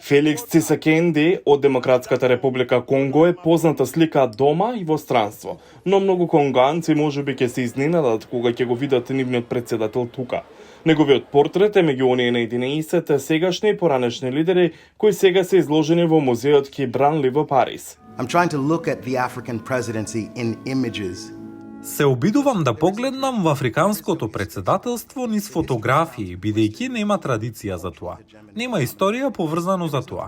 Феликс Цисакенди од Демократската република Конго е позната слика дома и во странство, но многу конганци можеби ќе се изненадат кога ќе го видат нивниот председател тука. Неговиот портрет е меѓу оние на 11 сегашни и поранешни лидери кои сега се изложени во музеот Кибранли во Париз. I'm trying to look at the African presidency in images. Се обидувам да погледнам во африканското председателство низ фотографии, бидејќи нема традиција за тоа. Нема историја поврзано за тоа.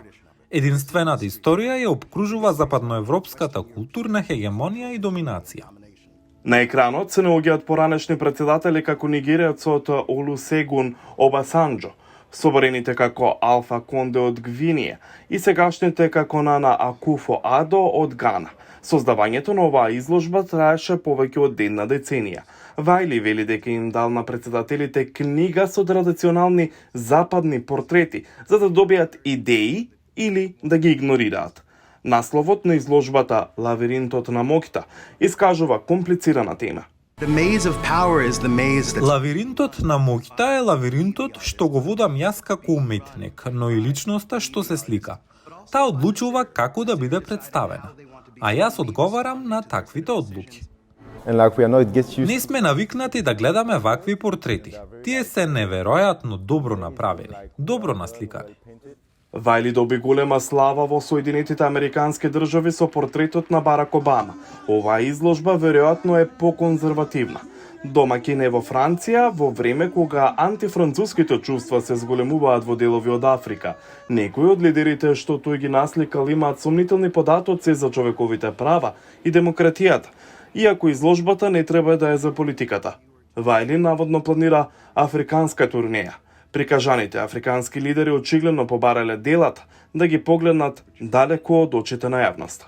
Единствената историја ја обкружува западноевропската културна хегемонија и доминација. На екранот се наоѓаат поранешни председатели како нигеријецот Олусегун Обасанџо, соборените како Алфа Конде од Гвинија и сегашните како Нана Акуфо Адо од Гана. Создавањето на оваа изложба траеше повеќе од една деценија. Вајли вели дека им дал на председателите книга со традиционални западни портрети, за да добијат идеи или да ги игнорираат. Насловот на изложбата Лавиринтот на Мокита искажува комплицирана тема. Лавиринтот на Мокита е лавиринтот што го водам јас како уметник, но и личноста што се слика. Таа одлучува како да биде представена, а јас одговарам на таквите одлуки. Не сме навикнати да гледаме вакви портрети. Тие се неверојатно добро направени, добро насликани. Вајли доби голема слава во Соединетите Американски држави со портретот на Барак Обама. Оваа изложба веројатно е поконзервативна. Домаќин е во Франција во време кога антифранцуските чувства се зголемуваат во делови од Африка. Некои од лидерите што тој ги насликал имаат сомнителни податоци за човековите права и демократијата, иако изложбата не треба да е за политиката. Вајли наводно планира африканска турнеја. Прикажаните африкански лидери очигледно побарале делата да ги погледнат далеко од очите на јавноста.